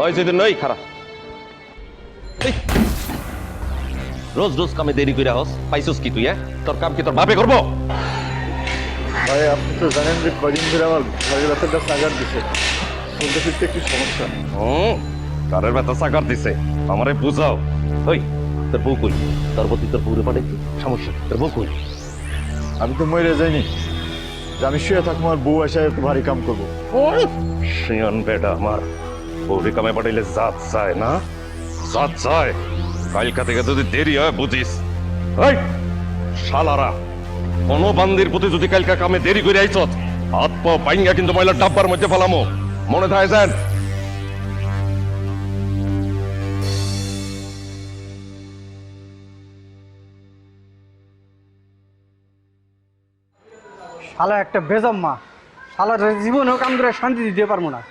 ওই যেদিন নই খারাপ রোজ রোজ কামে দেরি করে হস পাইছস কি তুই? তোর কাম কি তোর বাপে করবো? ভাই আপনি তো জানেন যে কদিন ধরে আমার ঘরের ব্যথাটা সাগার দিছে, চলতে ফিরতে একটু সমস্যা। কারের ব্যথা সাকার দিছে আমারে বুঝাও। ওই তোর বউ কই? তোর প্রতি তোর বউরে পাঠাইছি, সমস্যা কি? তোর বউ কই? আমি তো মরে যাইনি যে আমি শুয়ে থাকবো আর বউ এসে একটু ভারী কাম করবো। শিয়ান বেটা আমার বউরে কামে পাঠাইলে জাত চায় না, জাত চায়। কালকা থেকে যদি দেরি হয় বুঝিস। এই শালারা, কোনো বান্দির প্রতি যদি কালকা কামে দেরি করে আইছ হাত পা পাইঙ্গা কিন্তু ময়লার ডাব্বার মধ্যে ফেলামো, মনে থাকে যান। শালা একটা বেজম্মা, শালার জীবনেও কাম করে শান্তি দিতে পারবো না।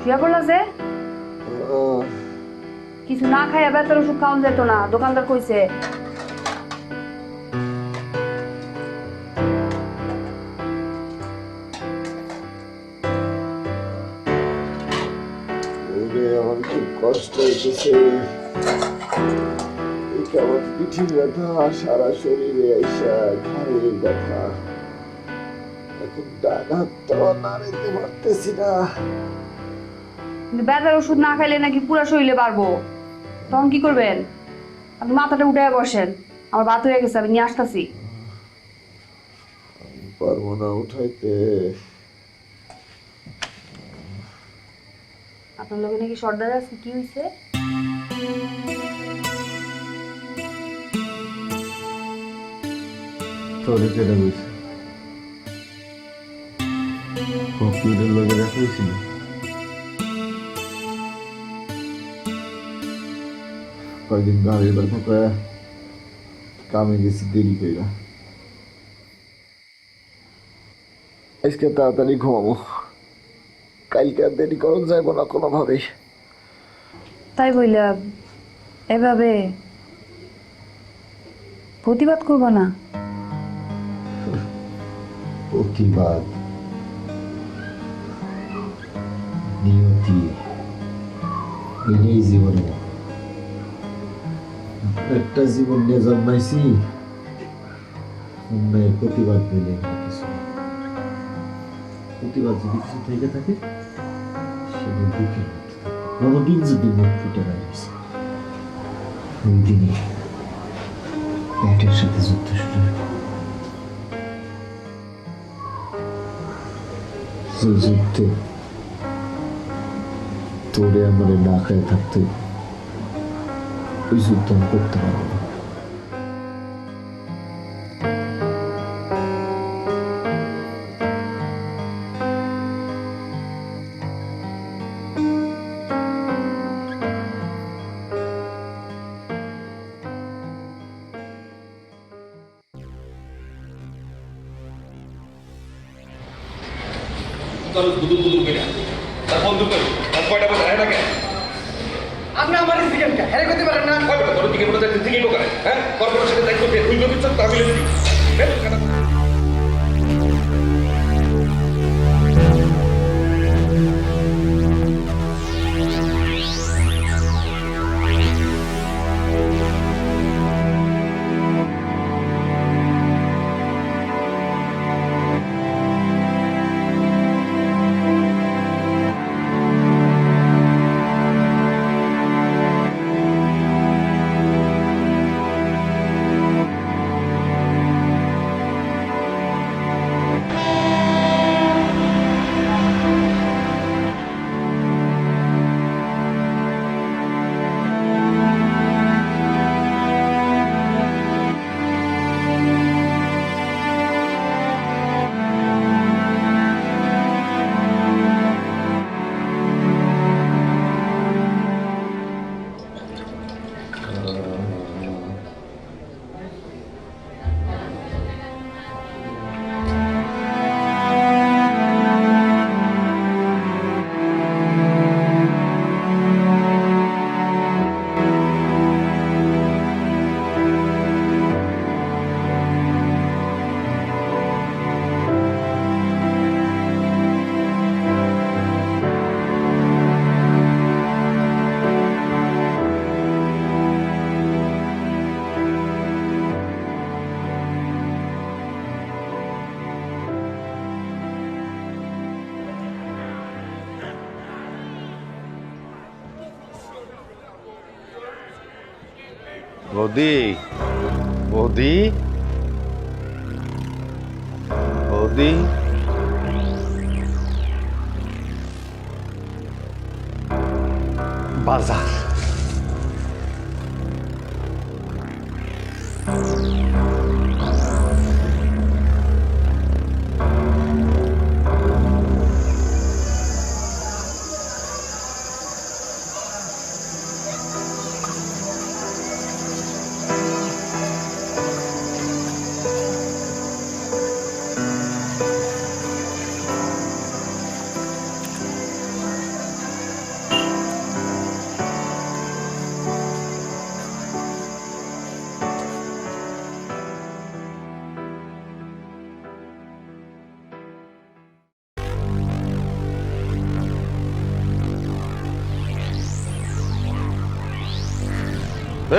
শুয়ে পড়লা যে? কিছু না খাই বেতার ওষুধ খাওয়ান যেত না, দোকানদার কইছে। আমার খুব কষ্ট হইতেছে, কেমন পিঠে ব্যথা, সারা শরীরে আইসা ঘাড়ে ব্যথা, এখন ডান হাতটা নাড়াইতে পারতেছি না। বেতার ওষুধ না খাইলে নাকি পুরা শরীরে পারবো, তখন কি করবেন? আপনি মাথাটা উঠে বসেন, আমার ভাত হয়ে গেছে, আমি নিয়ে আসতেছি। পারবো না উঠাইতে। আপনার লোকে নাকি সর্দার আছে, কি হয়েছে? তোরে কেটে গেছে, কম্পিউটার লগে রাখাইছিল, কয়দিন গাড়ির ব্যথা করে কামে গেছি দেরি কইরা। আজকে তাড়াতাড়ি ঘুমাবো, কালকে আর দেরি করন যাইব না কোনোভাবেই। তাই বললাম, এভাবে প্রতিবাদ করবো না। প্রতিবাদ নিয়তি এই জীবনে একটা জীবন নিয়ে জন্মাইছি, অন্যায়ের প্রতিবাদ পেলে কিছু প্রতিবাদ যদি কিছু থেকে থাকে সেটা বুকের কোনোদিন যদি মুখ ফুটে দাঁড়িয়েছে ওই দিনই পেটের সাথে যুদ্ধ শুরু হয়। যুদ্ধে তোরে আমারে না খায় থাকতে ওই যুদ্ধ আমি করতে পারবো না। আপনি আমার দিকেন কে হেরে করতে পারেন না? বৌদি বৌদি বৌদি বাজার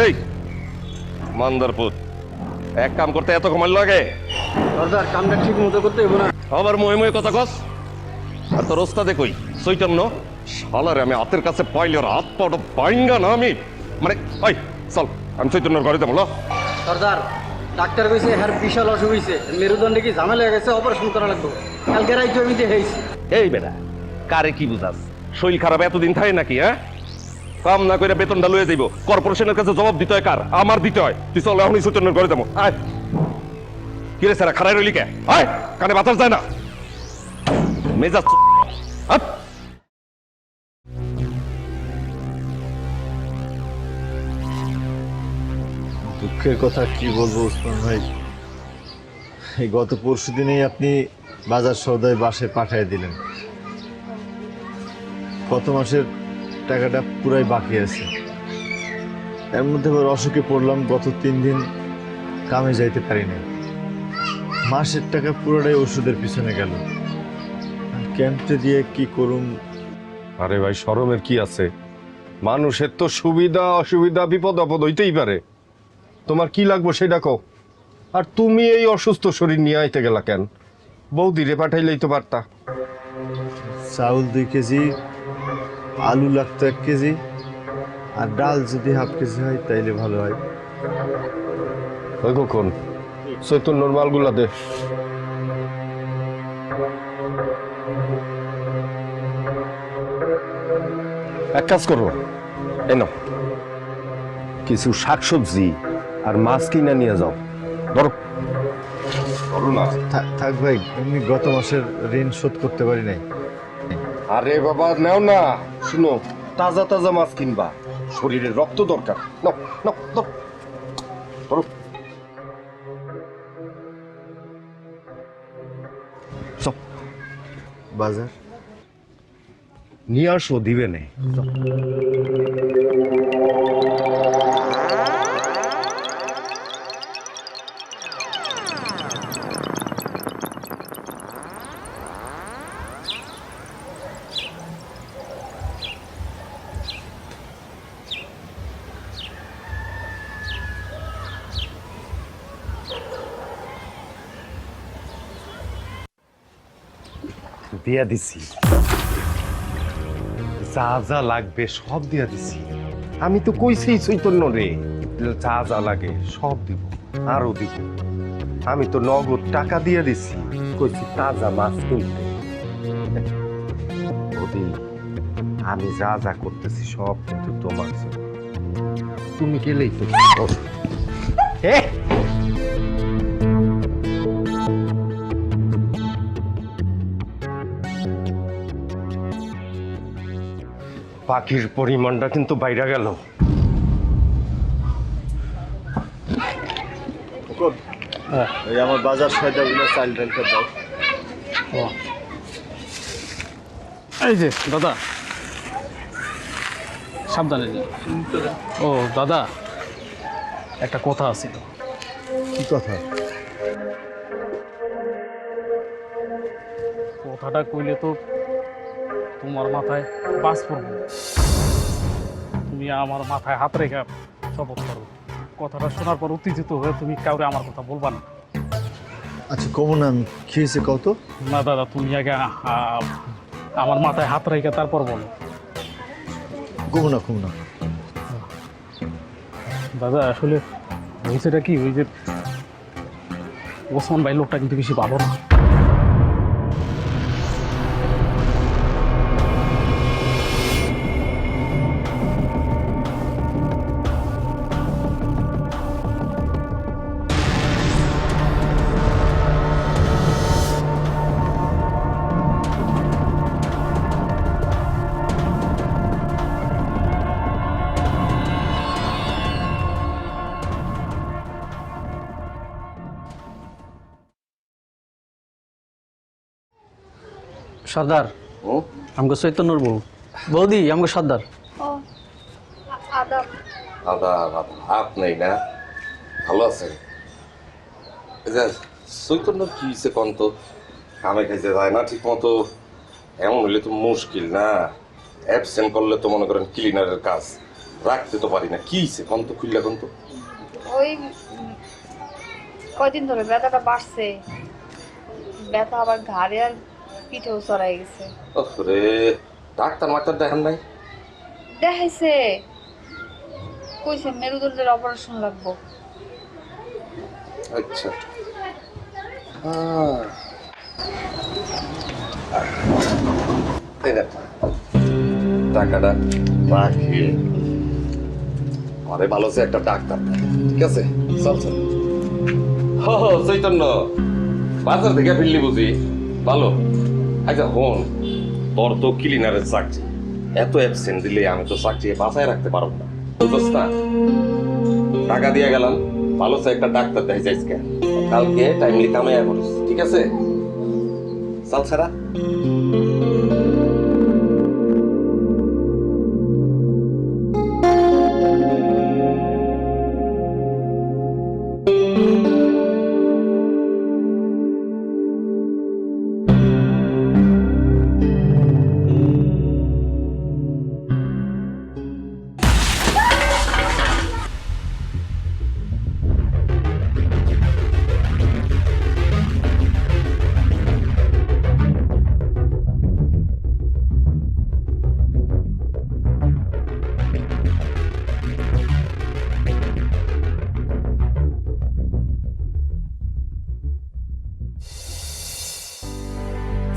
এই মান্দারপুত এক কাম করতে এত সময় লাগে সর্দার কামটা ঠিক মতো করতে হইব না। আবার মহে মহে কথা কস আর তোর ওস্তাদে কই চৈতন্য শালারে আমি হাতের কাছে পাইলে ওর হাত পাটা বাইঙ্গা না আমি মানে ওই চল আমি চৈতন্যর ঘরে যাবো সর্দার ডাক্তার কইছে হ্যার বিশাল অসুখ হইছে, মেরুদণ্ডে কি ঝামেলা হয়ে গেছে, অপারেশন করা লাগবে। কালকে রাইতে আমি দেখাইছি। এই বেটা কারে কি বুঝাস শরীর খারাপ এতদিন থাকে নাকি হ্যাঁ কাম না করে বেতনটা লয়ে যাইব কর্পোরেশনের কাছে জবাব দিতে হয় কার আমার দিতে হয় তুই চল এখনই চৈতন্যর ঘরে যাবো আয় কিরে স্যার খারাই রইলি কে আয় কানে বাতাস যায় না মেজাজ হাট। দুঃখের কথা কি বলবো ওসমান ভাই, এই গত পরশু দিনেই আপনি বাজার সওদায় বাসে পাঠিয়ে দিলেন। গত মাসের টাকাটা পুরাই বাকি আছে। এর মধ্যে আবার অসুখে পড়লাম, গত 3 দিন কামে যাইতে পারি না। মাসের টাকা পুরোটাই ওষুধের পিছনে গেল। ক্যাম্পে দিয়ে কি করুম। আরে ভাই শরমের কি আছে, মানুষের তো সুবিধা অসুবিধা বিপদ আপদ হইতেই পারে। তোমার কি লাগবো সেটা কও। আর তুমি এই অসুস্থ শরীর নিয়ে আইতে গেলা কেন? বৌদিরে পাঠাইলেই তো পারতা। চাউল 2 কেজি, আলু লাগতো 1 কেজি, আর ডাল যদি হাফ কেজি হয় তাইলে ভালো হয়। ওই কখন চৈতন্যর মালগুলা দে। এক কাজ করো, এনো কিছু শাকসবজি আর মাছ কিনা নিয়ে যাও। ধরো ধরো না। থাক ভাই, এমনি গত মাসের ঋণ শোধ করতে পারি নাই। আরে বাবা নাও না, শুনো তাজা তাজা মাছ কিনবা, শরীরের রক্ত দরকার। নাও নাও নাও ধরো। সব বাজার নিয়ে আসো, দিবে নে। দিয়া দিছি, যা যা লাগবে সব দিয়া দিছি। আমি তো কইছি চৈতন্য রে যা যা লাগে সব দিব, আরো দিব। আমি তো নগদ টাকা দিয়ে দিছি, কইছি তাজা মাছ কিনতে। ওদি আমি যা যা করতেছি সব কিন্তু তোমার জন্য। তুমি গেলেই তো পাখির পরিমাণটা কিন্তু বাইরে গেল। এই আমার বাজার সয়দাগুলো চাল ডালটা দাও। এই যে দাদা, সাবধানে যান। ও দাদা, একটা কথা আছিল। কি কথা? কথাটা কইলে তো তোমার মাথায় বাস পড়বে। তুমি আমার মাথায় হাত রেখে শপথ করো, কথাটা শোনার পর উত্তেজিত হয়ে তুমি কাউরে আমার কথা বলবা না। আচ্ছা কমন নাম কি হয়েছে কত? না দাদা, তুমি আগে আমার মাথায় হাত রেখে তারপর বলো। কমনা কমনা দাদা আসলে হয়েছেটা কি, ওই যে ওসমান ভাই লোকটা কিন্তু বেশি ভালো না। সর্দার আমাকে চৈতন্যর বউ, বৌদি আমাকে সর্দার। আদাব। আদা হাত নেই না, ভালো আছেন? চৈতন্য কি হয়েছে কন তো? কামে খাইতে যায় না ঠিক মতো, এমন হইলে তো মুশকিল না। অ্যাবসেন্ট করলে তো মনে করেন ক্লিনারের কাজ রাখতে তো পারি না। কি হয়েছে কন তো, খুললে কন তো। ওই কয়দিন ধরে ব্যথাটা বাড়ছে, ব্যথা আবার ঘাড়ে আর পিঠেও চড়াই গেছে। রে ডাক্তার মাক্তার দেখেন নাই? দেখাইছে, কইছে মেরুদণ্ডের অপারেশন লাগবো। আচ্ছা এই দেখ, টাকাটা রাখি, আরে ভালো আছে একটা ডাক্তার, ঠিক আছে? চল চল। চৈতন্য বাজার থেকে ফিরলি বুঝি, ভালো। আচ্ছা হন, তোর তো ক্লিনারের চাকরি, এত অ্যাবসেন্ট দিলে আমি তো চাকরি বাঁচায় রাখতে পারবো না, বুঝছ না? টাকা দিয়ে গেলাম, ভালো আছে একটা ডাক্তার দেখাই যাইস, কালকে টাইমলি কামে করিস, ঠিক আছে? চল ছাড়া।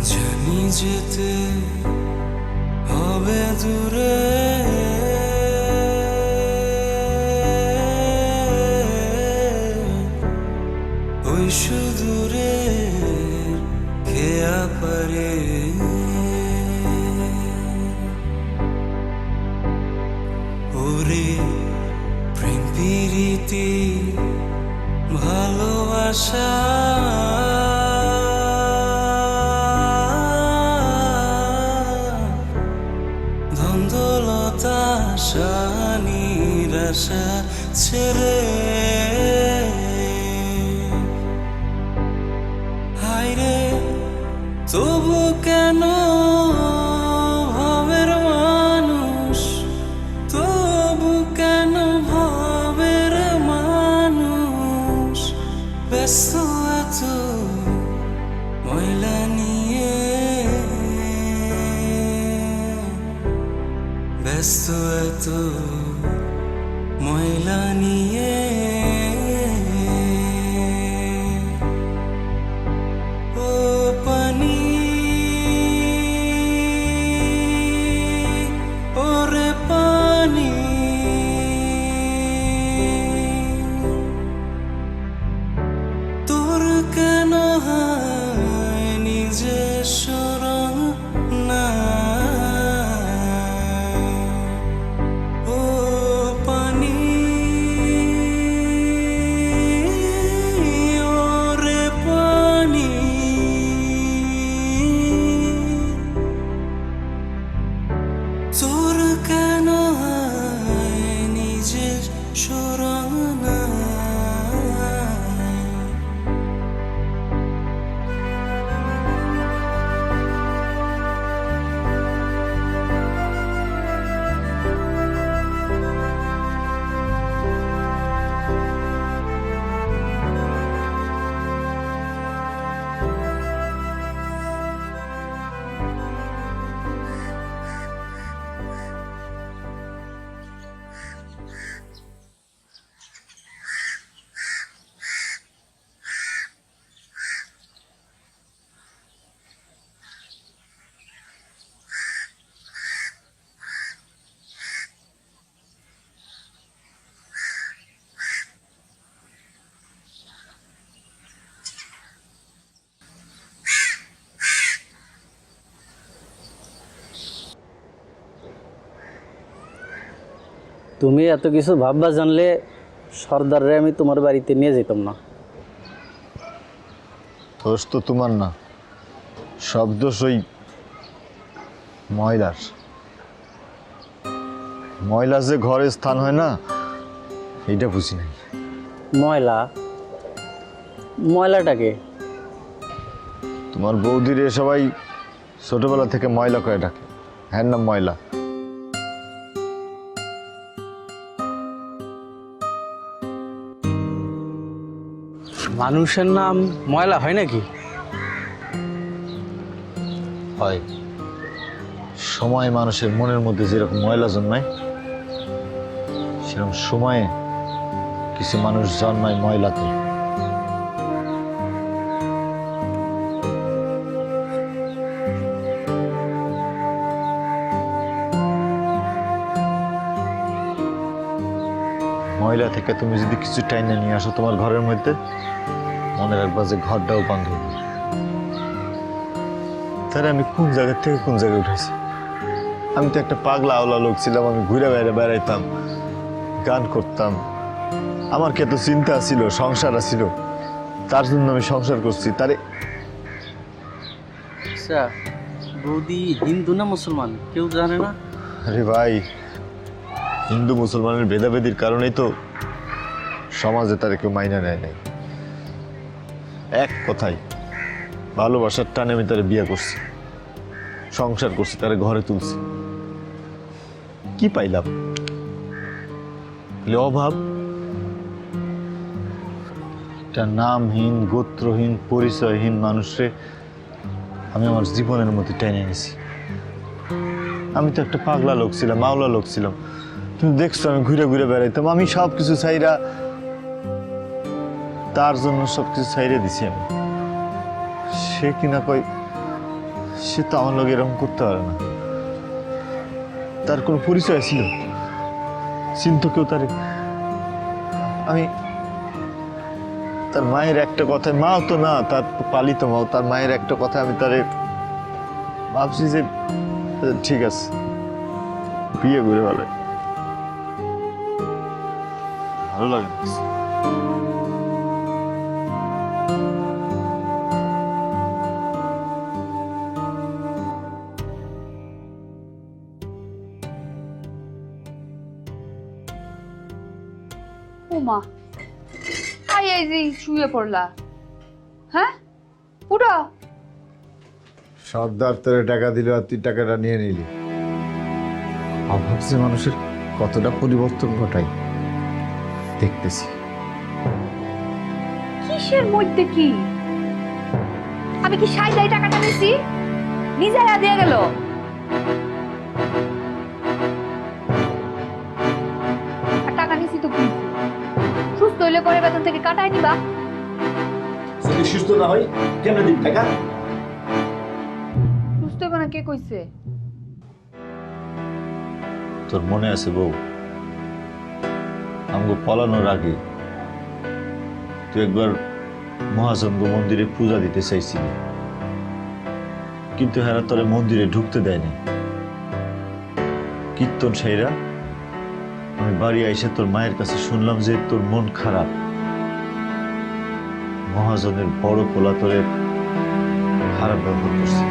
জানি যেতে হবে দূরে, ওই সুদূরে খেয়া পারে ওরে প্রেম প্রীতি ভালোবাসা ধন্দলতা নিরাশা ছেড়ে হায়রে তবু কেন ভাবের মানুষ, তবু কেন ভাবের মানুষ ব্যস্ত এত ময়লা নিয়ে, ব্যস্ত এত ময়লা নিয়ে। ও পানি ওরে পানি, তোর কেন হয় নিজস্ব না? ও পানি ওরে পানি, তোর কেন হয় নিজের সরনা? তুমি এত কিছু ভাববা জানলে সর্দাররে আমি তোমার বাড়িতে নিয়ে যেতাম না। দোষ তো তোমার না, সব দোষ ওই ময়লার। ময়লা যে ঘরে স্থান হয় না, এইটা বুঝি নাই। ময়লাটাকে তোমার বৌদিরে সবাই ছোটবেলা থেকে ময়লা করে ডাকে, হ্যাঁ নাম ময়লা। মানুষের নাম ময়লা হয় নাকি? হয়। সময় মানুষের মনের মধ্যে যেরকম ময়লা জন্মায়, সেরকম সময়ে কিছু মানুষ জন্মায় ময়লাতে। ময়লা থেকে তুমি যদি কিছু টাইনে নিয়ে আসো তোমার ঘরের মধ্যে, মনে রাখবা যে ঘরটাও বন্ধ হবে। তাহলে আমি কোন জায়গা থেকে কোন জায়গায় উঠেছি? আমি তো একটা পাগলা আওলা লোক ছিলাম, আমি ঘুরে বাইরে বেড়াইতাম, গান করতাম, আমার কি এত চিন্তা ছিল, সংসার ছিল, তার জন্য আমি সংসার করছি। তারে আচ্ছা, বৌদি হিন্দু না মুসলমান কেউ জানে না? আরে ভাই, হিন্দু মুসলমানের ভেদাভেদির কারণেই তো সমাজে তারা কেউ মাইনা নেয় নাই। এক কথাই ভালোবাসার টানে আমি তারা বিয়ে করছি, সংসার করছি, তারা ঘরে তুলছি। কি পাইলাম? অভাব। একটা নামহীন, গোত্রহীন, পরিচয়হীন মানুষে আমি আমার জীবনের মধ্যে টেনে নিয়েছি। আমি তো একটা পাগলা লোক ছিলাম, মাওলা লোক ছিলাম। তুমি দেখছো আমি ঘুরে ঘুরে বেড়াইতাম, আমি সব কিছু ছাইরা, তার জন্য সবকিছু ছাইরে দিছি আমি। সে কিনা কই, সে তো আমার লোক এরকম করতে পারে না। তার কোনো পরিচয় ছিল, চিনতো কেউ তারে? আমি তার মায়ের একটা কথায়, মাও তো না, তার পালিত মাও, তার মায়ের একটা কথা আমি তারে ভাবছি যে ঠিক আছে, বিয়ে করে ভালো ভালো লাগে না। উমা, এই যে শুয়ে পড়লা, হ্যাঁ? উঠো। সর্দার তোরে টাকা দিল আর তুই টাকাটা নিয়ে নিলি। অভাব যে মানুষের কতটা পরিবর্তন ঘটায় দেখতেছি। কিসের মধ্যে কি? আমি কি সাইডাই টাকাটা নিছি? নিজেরা দিয়ে গেল। আর টাকা নিছি তো কি? সুস্থ হইলে করে বেতন থেকে কাটাই নিবা। যদি সুস্থ না হয় কেন দিন টাকা? সুস্থ হবে না কে কইছে? তোর মনে আছে বউ, আমাকে পলানোর আগে তুই একবার মহাজঙ্গ মন্দিরে পূজা দিতে চাইছিলি, কিন্তু হেরা তোরে মন্দিরে ঢুকতে দেয়নি। কীর্তন সাইরা আমি বাড়ি আইসে তোর মায়ের কাছে শুনলাম যে তোর মন খারাপ, মহাজনের বড় পোলা তোরে খারাপ ব্যবহার করছে।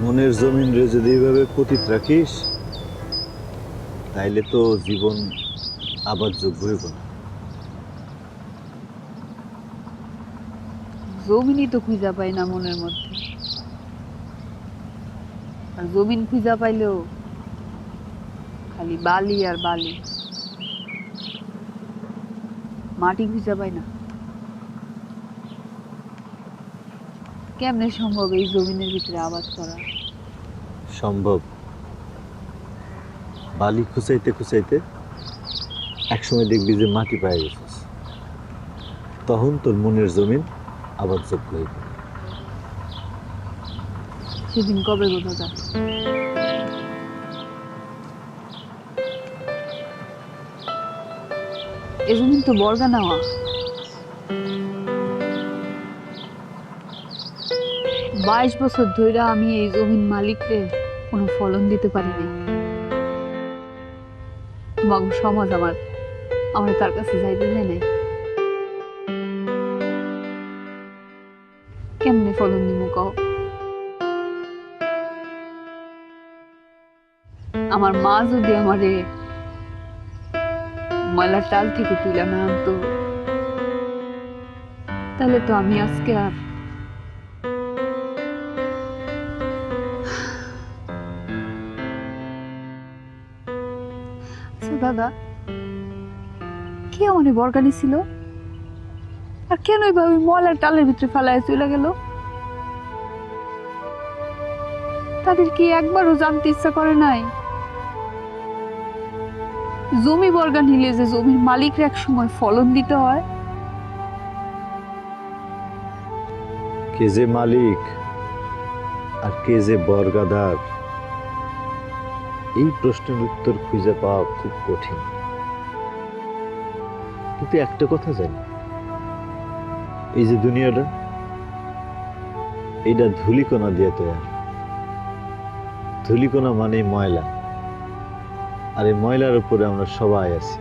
মনের জমিন রে যদি এইভাবে পতিত রাখিস, তাইলে তো জীবন আবার যোগ্য হইব না। জমিনই তো খুঁজা পাই না মনের মধ্যে, আর জমিন খুঁজা পাইলেও খালি বালি আর বালি। মাটি খুঁজে পাই না। কেমনে সম্ভব এই জমিনের ভিতরে আবাদ করা? সম্ভব। বালি খুঁচাইতে খুঁচাইতে একসময় দেখবি যে মাটি পায়ে গেছিস, তখন তোর মনের জমিন আবার যোগ্য হইবে। সেদিন কবে গো দাদা? এ জমিন তো বর্গা নেওয়া। 22 বছর ধরে আমি এই জমিন মালিককে কোনো ফলন দিতে পারিনি। তোমার সমাজ আমার তার কাছে যাইতে দেয় নাই। কেমনে ফলন দিব কও? আমার মা যদি আমারে ময়লার টাল থেকে তুলে না আনতো, তাহলে তো আমি আজকে আর দাদা কে আমারে বরগানি ছিল, আর কেন এইভাবে ময়লার টালের ভিতরে ফেলায় চলে গেল? তাদের কি একবারও জানতে ইচ্ছা করে নাই জমি বর্গা নিলে যে জমির মালিকরা এক সময় ফলন দিতে হয়? কে যে মালিক আর কে যে বর্গাদার, এই প্রশ্নের উত্তর খুঁজে পাওয়া খুব কঠিন। কিন্তু একটা কথা জানি, এই যে দুনিয়াটা, এইটা ধূলিকণা দিয়ে তৈরি। ধূলিকণা মানে ময়লা, আর এই ময়লার উপরে আমরা সবাই আছি।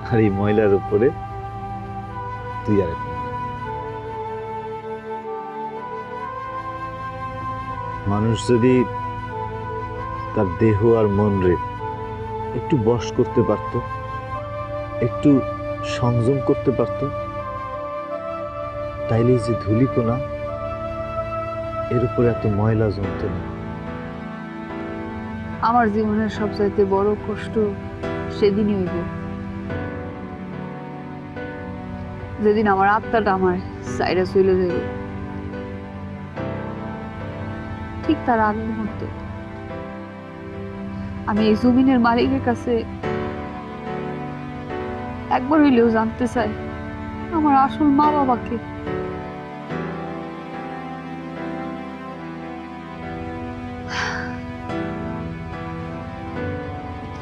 আর এই ময়লার উপরে তুই আর এক। মানুষ যদি তার দেহ আর মন রে একটু বশ করতে পারত, একটু সংযম করতে পারত, তাইলে যে ধূলিকণা, এর উপরে এত ময়লা জমত না। আমার জীবনের সবচাইতে বড় কষ্ট সেদিনই হইব, যেদিন আমার আত্মাটা আমার সাইডে চলে যাবে। ঠিক তার আগ মুহূর্তে আমি এই জমিনের মালিকের কাছে একবার হইলেও জানতে চাই আমার আসল মা বাবাকে।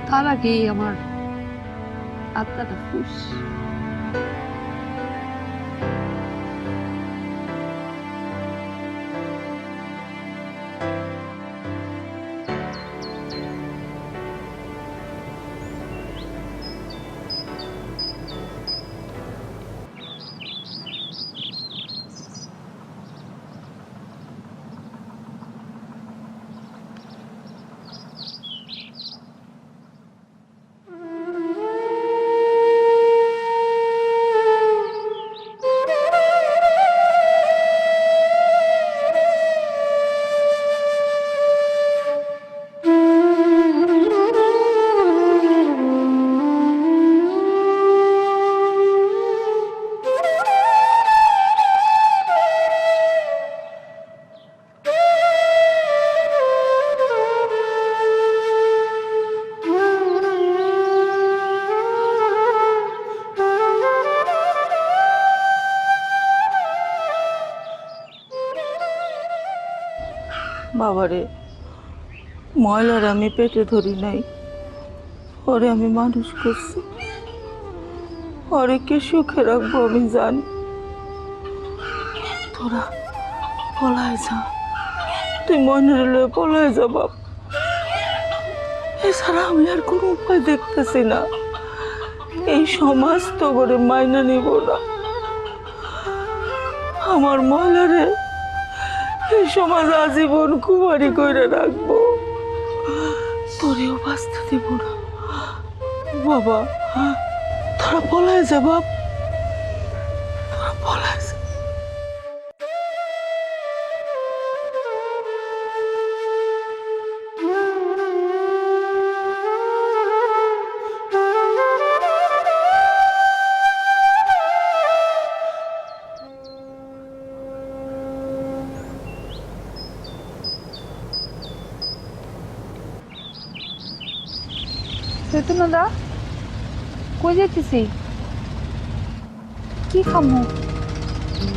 তার আগেই আমার আত্মাটা ফুস। বাবারে, ময়লার আমি পেটে ধরি নাই, ওরে আমি মানুষ করছি। ওরে কে সুখে রাখবো আমি জানি। তোরা পলায় যা, তুই মনের লয়ে পলায় যা বাপ। এছাড়া আমি আর কোনো উপায় দেখতেছি না। এই সমাজ তো করে মাইনা নিব না। আমার ময়লারে এই সমাজ আজীবন কুমারী কইরা রাখবো, তোরেও বাঁচতে দিব না বাবা। তোরা পলায় যা বাপ, তোরা পলায় যা। দা কই যেতেছি? কি খামু?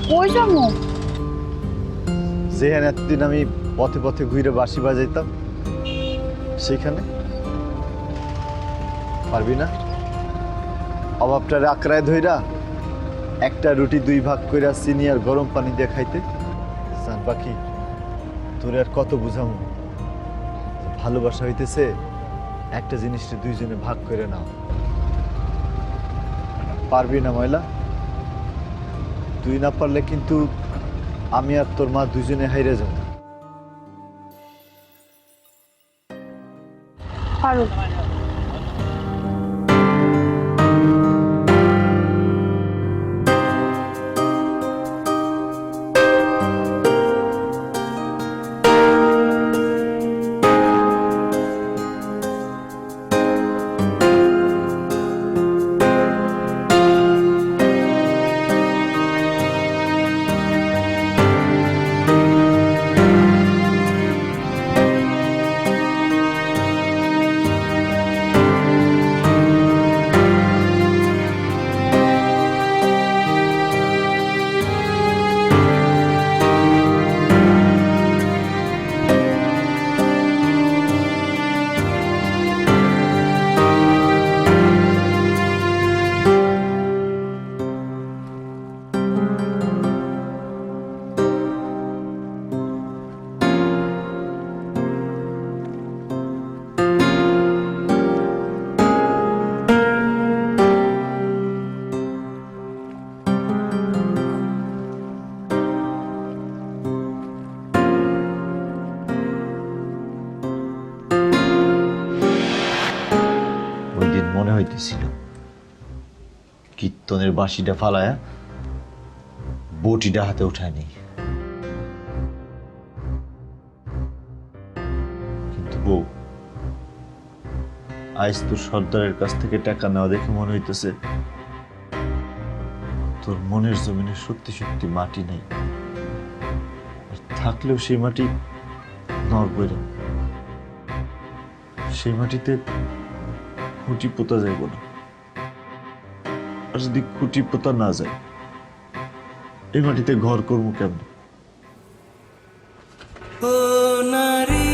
কই যামু? যেখানে এতদিন আমি পথে পথে ঘুরে বাঁশি বাজাইতাম সেখানে পারবি না? অভাবটারে আঁকড়ায় ধইরা একটা রুটি 2 ভাগ কইরা চিনি আর গরম পানি দিয়ে খাইতে। জান পাখি, তোরে আর কত বুঝামু? ভালোবাসা হইতেছে একটা জিনিসটা দুইজনে ভাগ করে নাও। পারবি না ময়লা? তুই না পারলে কিন্তু আমি আর তোর মা দুইজনে হাইরে যাব। পারো। ওই দিন মনে হইতেছিল কীর্তনের বাঁশিটা ফালায়া বটিটা হাতে উঠায় নেই, কিন্তু বউ আজ তোর সর্দারের কাছ থেকে টাকা নেওয়া দেখে মনে হইতেছে তোর মনের জমিনে সত্যি সত্যি মাটি নেই, আর থাকলেও সেই মাটি নড়বই না। সেই মাটিতে খুঁটি পোতা যাইব না, আর যদি খুঁটি পোতা না যায় এই মাটিতে ঘর করবো কেমন? ও নারী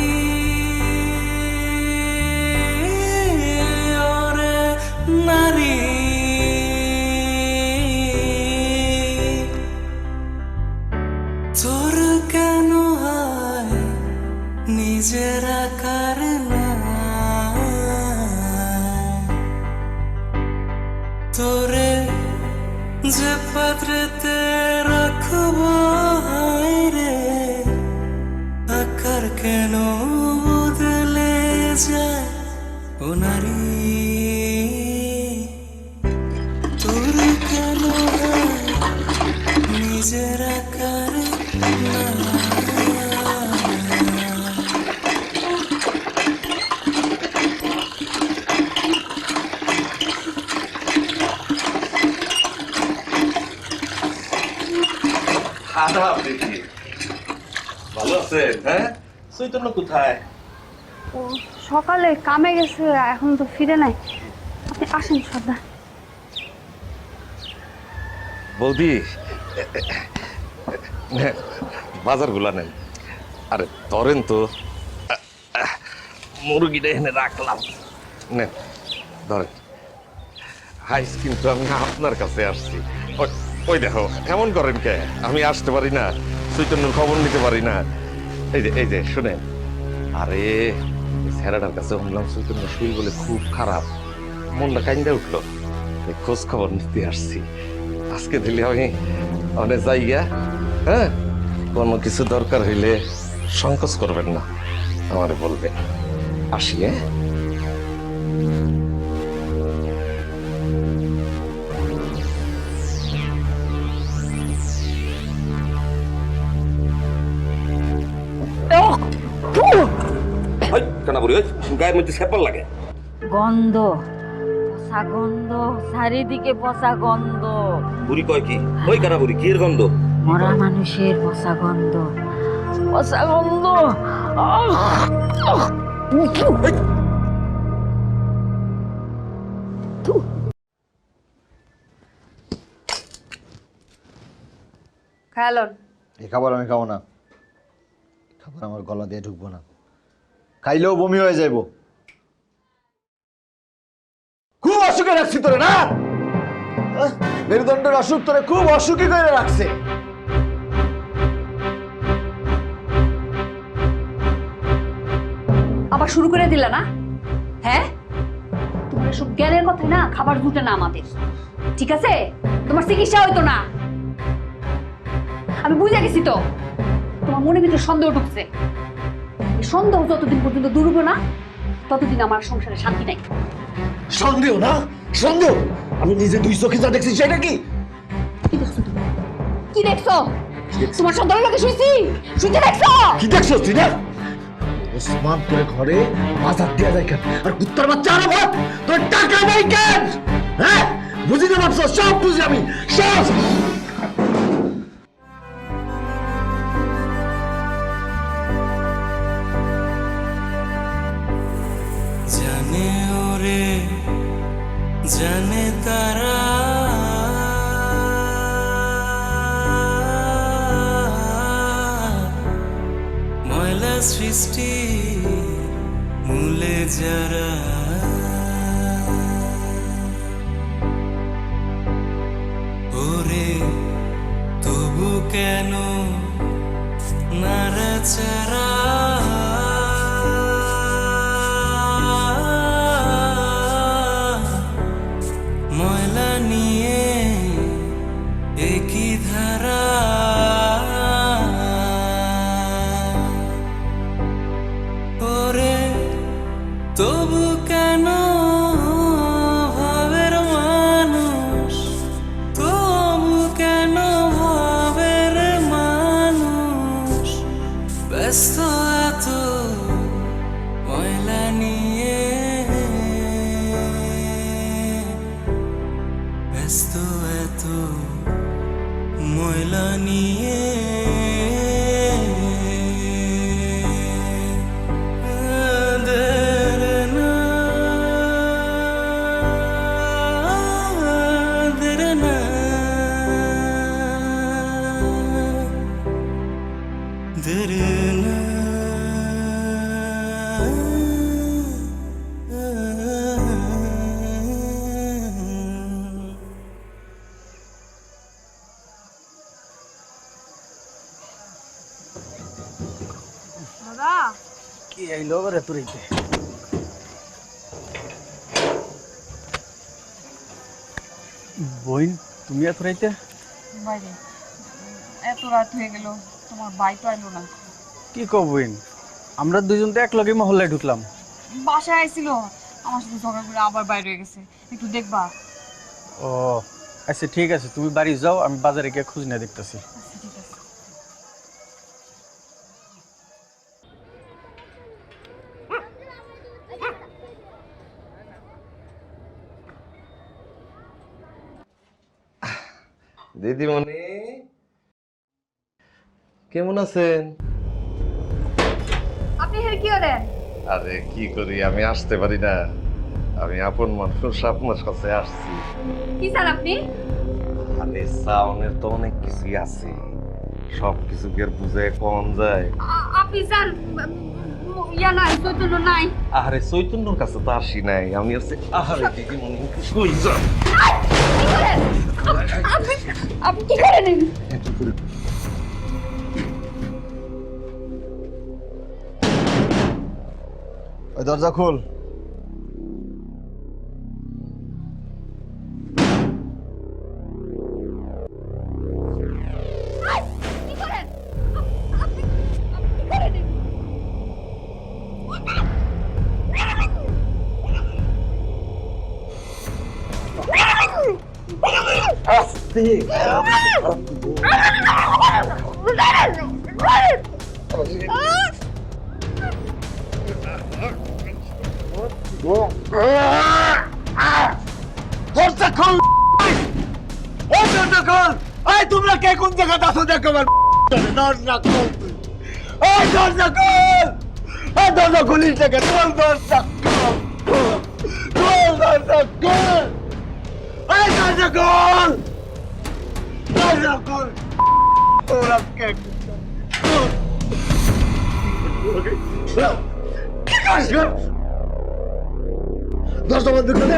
ওরে নারী তোর কেন হয় নিজের আকার না তোরে যে পাত্রেতে রাখবো রে আকার কেন বদলে যায় ও নারী তোর কেন নিজের আকার না আদাব দেখি ভালো আছেন? হ্যাঁ, চৈতন্য কোথায়? ও সকালে কামে গেছে, এখন তো ফিরে নাই। আপনি আসেন সর্দার। বৌদি বাজার গুলা নেন। আরে ধরেন তো, মুরগিটা এনে রাখলাম, নেন ধরেন। হাইস কিন্তু আমি আপনার কাছে আসছি। ওই দেখো এমন করেন কে? আমি আসতে পারি না, চৈতন্যর খবর নিতে পারি না। এই যে শুনেন, আরে স্যারাটার কাছে শুনলাম চৈতন্য শরীর বলে খুব খারাপ, মনটা কাইন্দা উঠলো, খোঁজ খবর নিতে আসছি। আজকে দিলে আমি অনেক জায়গা, হ্যাঁ, কোনো কিছু দরকার হইলে সংকোচ করবেন না, আমারে বলবেন। আসি, হ্যাঁ। গায়ের মধ্যে সেপাল লাগে, গন্ধ, পচা গন্ধ, চারিদিকে পচা গন্ধ। বুড়ি কয় কি? ওই কানা বুড়ি, কি এর গন্ধ? মরা মানুষের পচা গন্ধ, পচা গন্ধ। খায়ালন। এই খাবার আমি খাবো না, খাবার আমার গলা দিয়ে ঢুকবো না, খাইলেও বমি হয়ে যাইব। খুব অসুখে রাখছি তোরে না, মেরুদণ্ডের অসুখ তোরে খুব অসুখী করে রাখছে। আবার শুরু করে দিলা না? হ্যাঁ, তোমার সব জ্ঞানের কথা না, খাবার জুটে না আমাদের, ঠিক আছে? তোমার চিকিৎসা হইতো না। আমি বুঝে গেছি তো, তোমার মনের ভিতরে সন্দেহ ঢুকছে। এই সন্দেহ যতদিন পর্যন্ত দূর হবে না, ততদিন আমার সংসারে শান্তি নাই। সন্দেহ না, সন্দেহ? আমি নিজে দুই চোখে যা দেখছি সেটা কি? কি দেখছো তুমি? কি দেখছো? তোমার সন্তানের লোকে শুইছি, শুইতে দেখছো? কি দেখছো তুই না? ওসমান করে ঘরে বাজার দেওয়া যায় কেন? আর কুত্তার বাচ্চা আরো ভাত তোর টাকা নাই কেন? হ্যাঁ, বুঝি না ভাবছো? সব বুঝি আমি, সব। জানে ওরে জানে তারা, ময়লা সৃষ্টি মূলে যারা, ওরে তবু কেন নাড়াচাড়া, ময়লা নিয়ে একই ধারা, ওরে তবু কেন ভাবের মানুষ, তবু কেন ভাবের মানুষ, ব্যস্ত এত ময়লা নিয়ে, ব্যস্ত এত ময়লা নিয়ে, দেরনা, দেরনা, দেরনা। দাদা, কি আইলো রে তুইতে? বইন, তুমি এত রাইতে? বাইরে এত রাত হয়ে গেল, তোমার ভাই তো আইলো না। কি কব বইন, আমরা দুজন তো এক লগে মহল্লায় ঢুকলাম। বাসায় আইছিল, আমার সাথে ঝগড়া করে আবার বাইরে হয়ে গেছে, একটু দেখবা? ও আচ্ছা ঠিক আছে, তুমি বাড়ি যাও, আমি বাজারে গিয়ে খোঁজ নিয়ে দেখতেছি। আচ্ছা ঠিক আছে। দিদিমণি কেমন আছেন? আপনি এখানে কি করেন? আরে কি করি, আমি আসতে পারি না, আমি আপন মানুষ আপনার কাছে আসছি। কি চান আপনি? আরে সাউনের তো অনেক কিছুই আছে, সব কিছু কি আর বুঝে কম যায়? আপনি চান ইয়া নাই, চৈতন্য নাই? আরে চৈতন্যর কাছে তো আসি নাই, আমি হচ্ছে আহারে দিদিমণি কই যান? কি করেন আপনি? কি করেন? ওই দরজা খোল। কি করেন আপনি? কি করেন? আস্তে দরজা খোল, ও দরজা খোল। এই তোমরা কে কোন জায়গায় আছো দেখো, আমার দরজা খোল, এই দরজা খোল, এই দরজা খুলিস দেখে, খোল দরজা খোল, খোল দরজা খোল, এই দরজা খোল, দরজা খোল। ওরা কে দশ টাকা দোকানে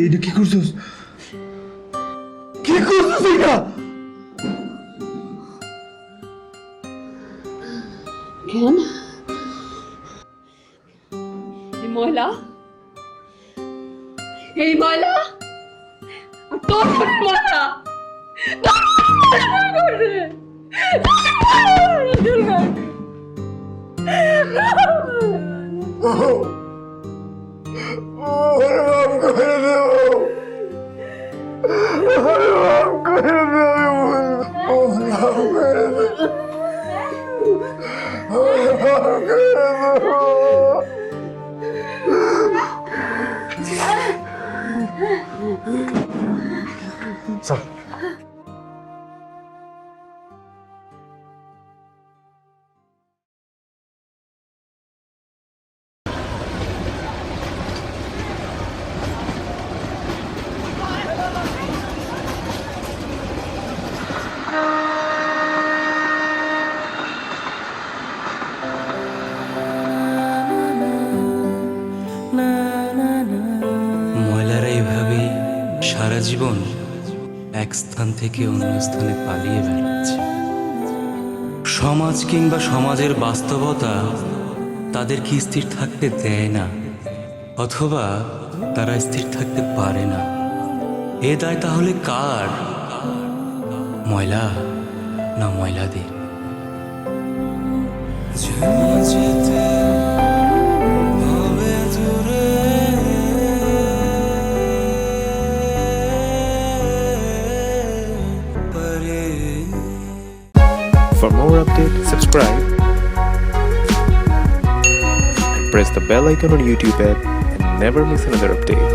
এটা কি করছিস কি করছিস এটা কেন এই ময়লা আর তোর ঘরের ময়লা তোর ঘরে ময়লারা এইভাবেই সারা জীবন এক স্থান থেকে অন্য স্থানে পালিয়ে বেড়াচ্ছে। সমাজ কিংবা সমাজের বাস্তবতা তাদেরকে স্থির থাকতে দেয় না, অথবা তারা স্থির থাকতে পারে না। এ দায় তাহলে কার? ময়লা না ময়লাদের? যেতে হবে দূরে, For more updates, subscribe and press the bell icon on YouTube app and never miss another update.